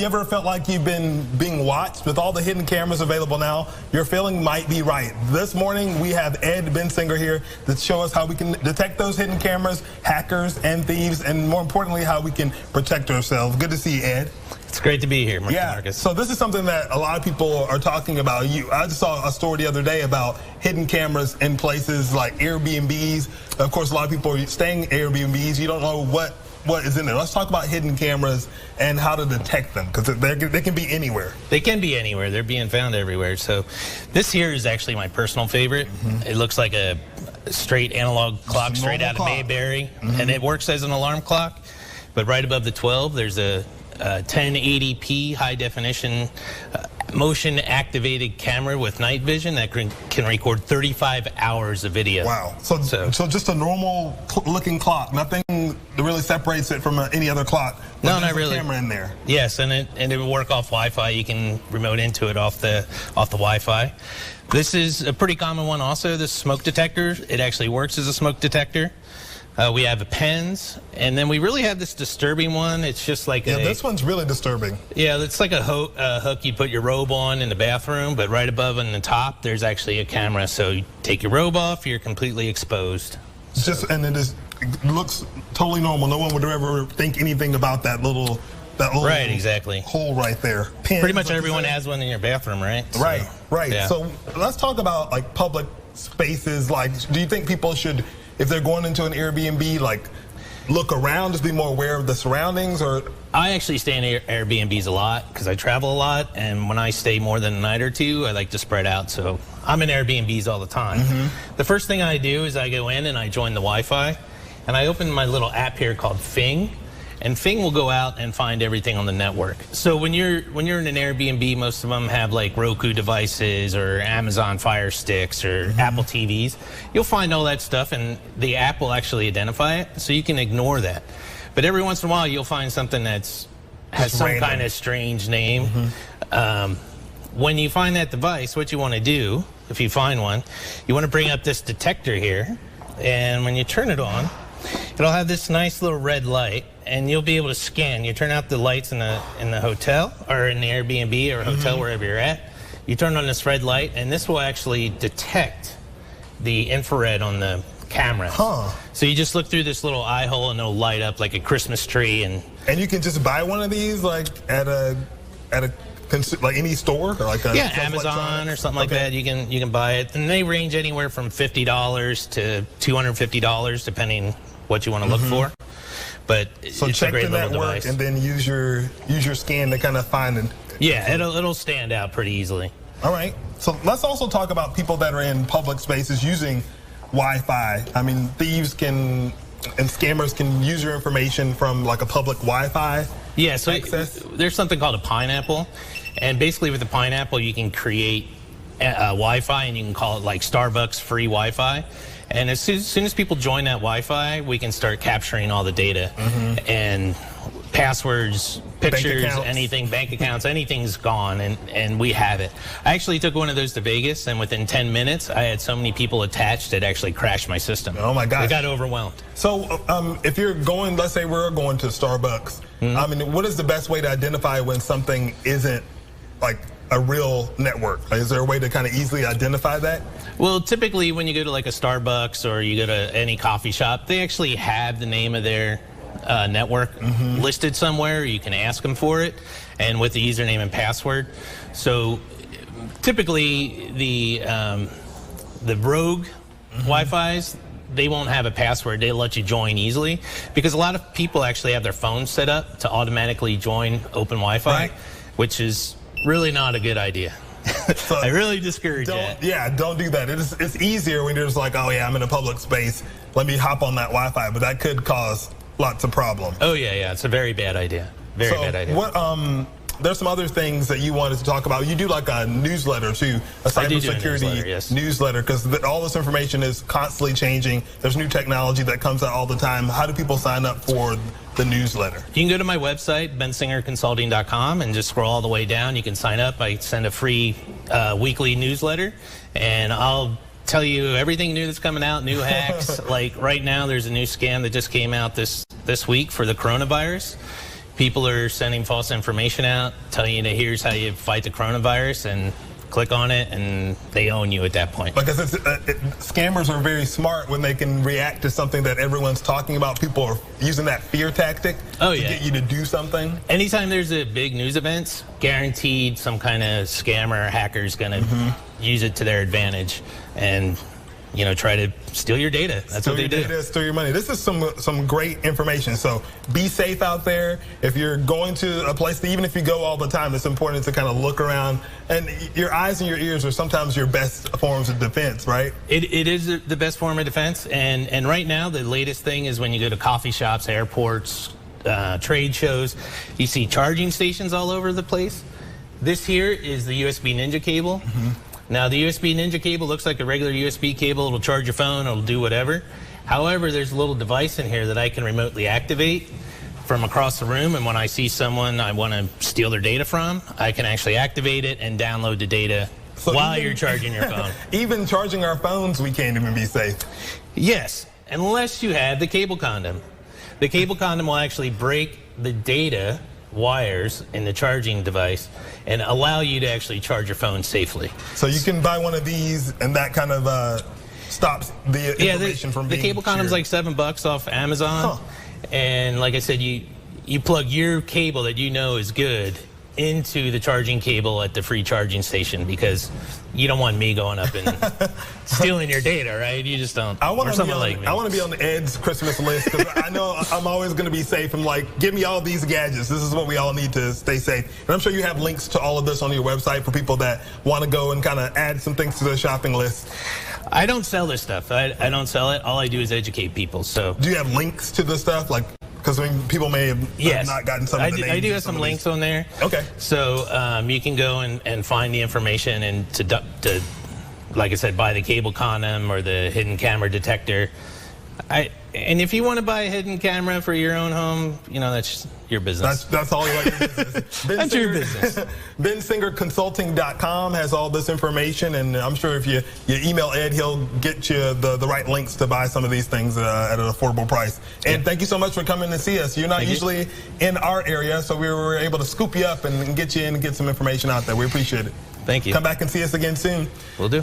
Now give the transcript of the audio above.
you ever felt like you've been being watched? With all the hidden cameras available now, your feeling might be right. This morning, we have Ed Bensinger here to show us how we can detect those hidden cameras, hackers, and thieves, and more importantly, how we can protect ourselves. Good to see you, Ed. It's great to be here, Marcus. Yeah, so this is something that a lot of people are talking about. I just saw a story the other day about hidden cameras in places like Airbnbs. Of course, a lot of people are staying in Airbnbs. You don't know what is in there. Let's talk about hidden cameras and how to detect them, because they can be anywhere. They can be anywhere. They're being found everywhere. So this here is actually my personal favorite. It looks like a straight analog clock straight out of Mayberry, and it works as an alarm clock. But right above the 12, there's a 1080p high definition motion activated camera with night vision that can record 35 hours of video. Wow. So just a normal looking clock, nothing that really separates it from any other clock. No, not really. Camera in there. Yes, and it will work off Wi-Fi. You can remote into it off the Wi-Fi. This is a pretty common one also, this smoke detector. It actually works as a smoke detector. We have pens, and then we really have this disturbing one. It's just like this one's really disturbing. Yeah, it's like a hook you put your robe on in the bathroom, but right above on the top, there's actually a camera. So you take your robe off, you're completely exposed. And it looks totally normal. No one would ever think anything about that little right, exactly. hole right there. Pens, pretty much everyone has one in your bathroom, right? Right, right. Yeah. So let's talk about like public spaces. Like, do you think people should, if they're going into an Airbnb, like look around, just be more aware of the surroundings? Or I actually stay in Airbnbs a lot because I travel a lot, and when I stay more than a night or two, I like to spread out. So I'm in Airbnbs all the time. The first thing I do is I go in and I join the Wi-Fi, and I open my little app here called Fing. And Fing will go out and find everything on the network. So when you're in an Airbnb, most of them have like Roku devices or Amazon Fire Sticks or Apple TVs. You'll find all that stuff, and the app will actually identify it, so you can ignore that. But every once in a while, you'll find something has some kind of strange name. When you find that device, what you want to do, if you find one, you want to bring up this detector here, and when you turn it on, it'll have this nice little red light, and you'll be able to scan. You turn out the lights in the hotel or in the Airbnb or hotel, wherever you're at. You turn on this red light, and this will actually detect the infrared on the camera. So you just look through this little eye hole, and it'll light up like a Christmas tree. And you can just buy one of these like at like any store, or like Amazon or something like that. You can buy it, and they range anywhere from $50 to $250, depending what you want to look for. But so it's check a great the little network device. and then use your scan to kind of find it. Yeah, it'll stand out pretty easily. All right. So let's also talk about people that are in public spaces using Wi-Fi. I mean, thieves and scammers can use your information from like a public Wi-Fi. Yeah, so access. There's something called a pineapple, and basically with the pineapple you can create Wi-Fi, and you can call it like Starbucks free Wi-Fi. And as soon as people join that Wi-Fi, we can start capturing all the data and passwords, pictures, anything, bank accounts, anything's gone, and we have it. I actually took one of those to Vegas, and within 10 minutes, I had so many people attached it actually crashed my system. Oh my gosh. I got overwhelmed. So if you're going, let's say we're going to Starbucks, I mean, what is the best way to identify when something isn't like a real network? Like, is there a way to kind of easily identify that? Well, typically when you go to like a Starbucks or you go to any coffee shop, they actually have the name of their network listed somewhere. You can ask them for it, and with the username and password. So typically the rogue Wi-Fis, they won't have a password. They'll let you join easily, because a lot of people actually have their phones set up to automatically join open Wi-Fi, which is really not a good idea. So I really discourage that. Yeah, don't do that. It's easier when you're just like, oh yeah, I'm in a public space, let me hop on that Wi-Fi, but that could cause lots of problems. Oh yeah, it's a very bad idea. Very bad idea. There's some other things that you wanted to talk about. You do like a newsletter too, a cybersecurity newsletter, because all this information is constantly changing. There's new technology that comes out all the time. How do people sign up for the newsletter? You can go to my website, bensingerconsulting.com, and just scroll all the way down. You can sign up. I send a free weekly newsletter, and I'll tell you everything new that's coming out, new hacks. Like right now, there's a new scam that just came out this week for the coronavirus. people are sending false information out, telling you that here's how you fight the coronavirus, and click on it, and they own you at that point. Because scammers are very smart when they can react to something that everyone's talking about. People are using that fear tactic to get you to do something. Anytime there's a big news event, guaranteed some kind of scammer or hacker is going to use it to their advantage and, you know, try to steal your data. That's what they do. Steal your money. This is some great information. So be safe out there. If you're going to a place, even if you go all the time, it's important to kind of look around. And your eyes and your ears are sometimes your best forms of defense, right? It is the best form of defense. And right now, the latest thing is when you go to coffee shops, airports, trade shows, you see charging stations all over the place. This here is the USB Ninja cable. Now, the USB Ninja cable looks like a regular USB cable. It'll charge your phone. It'll do whatever. However, there's a little device in here that I can remotely activate from across the room. And when I see someone I want to steal their data from, I can actually activate it and download the data while you're charging your phone. Even charging our phones, we can't even be safe. Yes, unless you have the cable condom. The cable condom will actually break the data wires in the charging device and allow you to actually charge your phone safely. So you can buy one of these, and that kind of stops the information from being the cable condom's like $7 off Amazon. And like I said, you plug your cable that you know is good into the charging cable at the free charging station, because you don't want me going up and stealing your data, right? You just don't. Or someone like me. I want to be on the Ed's Christmas list, because I know I'm always going to be safe. I'm like, give me all these gadgets. This is what we all need to stay safe. And I'm sure you have links to all of this on your website for people that want to go and kind of add some things to their shopping list. I don't sell this stuff. I don't sell it. All I do is educate people. So do you have links to this stuff? Like, because I mean, people may have not gotten some of the names. I do have some links on there. Okay. So you can go and find the information and to, like I said, buy the cable condom or the hidden camera detector. And if you want to buy a hidden camera for your own home, you know, that's your business. That's all your business. That's your business. BensingerConsulting.com has all this information, and I'm sure if you email Ed, he'll get you the right links to buy some of these things at an affordable price. And thank you so much for coming to see us. You're not usually in our area, so we were able to scoop you up and get you in and get some information out there. We appreciate it. Thank you. Come back and see us again soon. Will do.